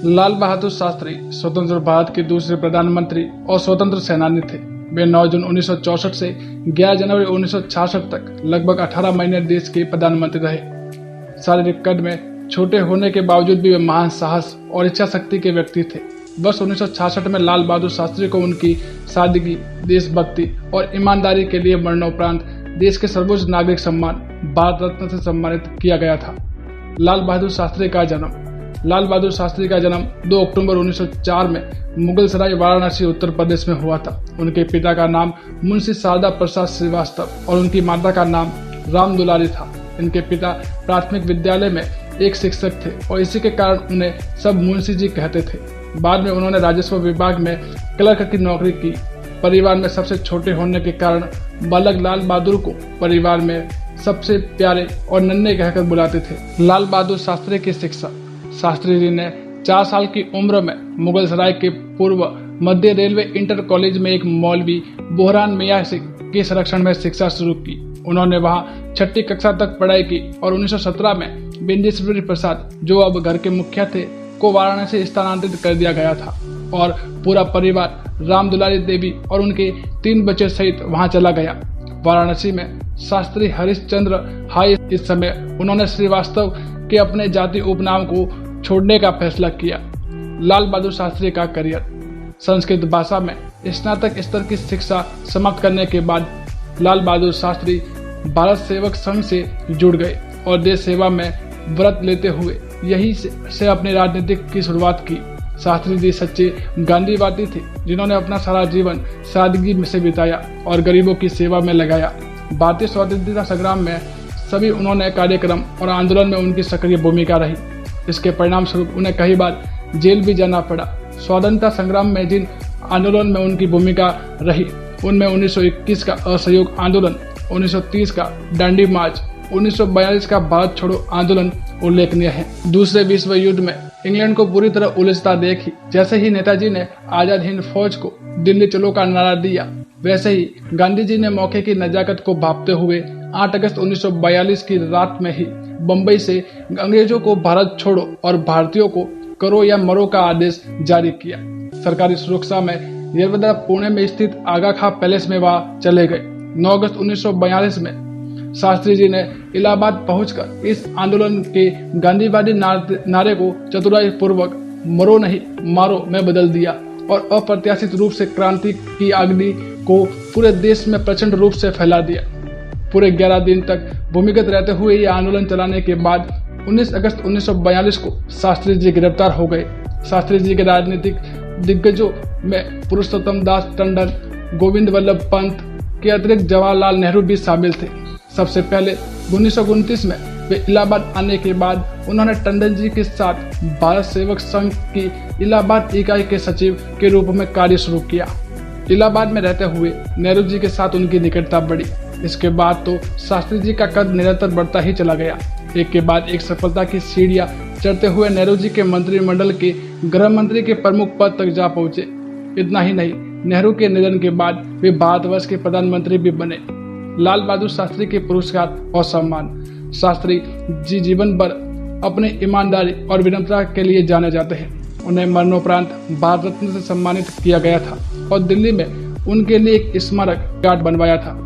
लाल बहादुर शास्त्री स्वतंत्र भारत के दूसरे प्रधानमंत्री और स्वतंत्र सेनानी थे। वे 9 जून 1964 से 11 जनवरी 1966 तक लगभग 18 महीने देश के प्रधानमंत्री रहे। शारीरिक कद में छोटे होने के बावजूद भी वे महान साहस और इच्छा शक्ति के व्यक्ति थे। वर्ष 1966 में लाल बहादुर शास्त्री को उनकी सादगी, देशभक्ति और ईमानदारी के लिए मरणोपरांत देश के सर्वोच्च नागरिक सम्मान भारत रत्न से सम्मानित किया गया था। लाल बहादुर शास्त्री का जन्म 2 अक्टूबर 1904 में मुगलसराय, वाराणसी, उत्तर प्रदेश में हुआ था। उनके पिता का नाम मुंशी शारदा प्रसाद श्रीवास्तव और उनकी माता का नाम राम दुलारी था। इनके पिता प्राथमिक विद्यालय में एक शिक्षक थे और इसी के कारण उन्हें सब मुंशी जी कहते थे। बाद में उन्होंने राजस्व विभाग में क्लर्क की नौकरी की। परिवार में सबसे छोटे होने के कारण बालक लाल बहादुर को परिवार में सबसे प्यारे और नन्हे कहकर बुलाते थे। लाल बहादुर शास्त्री की शिक्षा। शास्त्री जी ने 4 साल की उम्र में मुगलसराय के पूर्व मध्य रेलवे इंटर कॉलेज में एक मौलवी बोहरान मियां के संरक्षण में शिक्षा शुरू की। उन्होंने वहां 6ठी कक्षा तक पढ़ाई की और 1917 में बिंदेश्वरी प्रसाद, जो अब घर के मुखिया थे, को वाराणसी स्थानांतरित कर दिया गया था और पूरा परिवार राम दुलारी देवी और उनके 3 बच्चे सहित वहां चला गया। वाराणसी में शास्त्री हरिश्चंद्र हाई इस समय उन्होंने श्रीवास्तव के अपने जाति उपनाम को छोड़ने का फैसला किया। लाल बहादुर शास्त्री का करियर। संस्कृत भाषा में स्नातक स्तर की शिक्षा समाप्त करने के बाद लाल बहादुर शास्त्री भारत सेवक संघ से जुड़ गए और देश सेवा में व्रत लेते हुए यही से अपनी राजनीतिक की शुरुआत की। शास्त्री जी सच्चे गांधीवादी थे, जिन्होंने अपना सारा जीवन सादगी से बिताया और गरीबों की सेवा में लगाया। भारतीय स्वतंत्रता संग्राम में सभी उन्होंने कार्यक्रम और आंदोलन में उनकी सक्रिय भूमिका रही। इसके परिणाम स्वरूप उन्हें कई बार जेल भी जाना पड़ा। स्वतंत्रता संग्राम में जिन आंदोलन में उनकी भूमिका रही उनमें 1921 का असहयोग आंदोलन, 1930 का दांडी मार्च, 1942 का भारत छोड़ो आंदोलन उल्लेखनीय है। दूसरे विश्व युद्ध में इंग्लैंड को बुरी तरह उलझता देखी जैसे ही नेताजी ने आजाद हिंद फौज को दिल्ली चलो का नारा दिया, वैसे ही गांधी जी ने मौके की नजाकत को भांपते हुए 8 अगस्त 1942 की रात में ही बंबई से अंग्रेजों को भारत छोड़ो और भारतीयों को करो या मरो का आदेश जारी किया। सरकारी सुरक्षा में यरवदा पुणे में स्थित आगा खां पैलेस में वहां चले गए। 9 अगस्त 1942 में शास्त्री जी ने इलाहाबाद पहुंचकर इस आंदोलन के गांधीवादी नारे को चतुराई पूर्वक मरो नहीं मारो में बदल दिया और अप्रत्याशित रूप से क्रांति की अग्नि को पूरे देश में प्रचंड रूप से फैला दिया। पूरे 11 दिन तक भूमिगत रहते हुए ये आंदोलन चलाने के बाद 19 अगस्त 1942 को शास्त्री जी गिरफ्तार हो गए। शास्त्री जी के राजनीतिक दिग्गजों में पुरुषोत्तम दास टंडन, गोविंद वल्लभ पंत के अतिरिक्त जवाहरलाल नेहरू भी शामिल थे। सबसे पहले 1929 में वे इलाहाबाद आने के बाद उन्होंने टंडन जी के साथ भारत सेवक संघ की इलाहाबाद इकाई के सचिव के रूप में कार्य शुरू किया। इलाहाबाद में रहते हुए नेहरू जी के साथ उनकी निकटता बढ़ी। इसके बाद तो शास्त्री जी का कद निरंतर बढ़ता ही चला गया। एक के बाद एक सफलता की सीढ़ियां चढ़ते हुए नेहरू जी के मंत्रिमंडल के गृह मंत्री के प्रमुख पद तक जा पहुंचे। इतना ही नहीं, नेहरू के निधन के बाद वे भारतवर्ष के प्रधानमंत्री भी बने। लाल बहादुर शास्त्री के पुरस्कार और सम्मान। शास्त्री जी जीवन भर अपनी ईमानदारी और विनम्रता के लिए जाने जाते हैं। उन्हें मरणोपरांत भारत रत्न से सम्मानित किया गया था और दिल्ली में उनके लिए एक स्मारक गार्ड बनवाया था।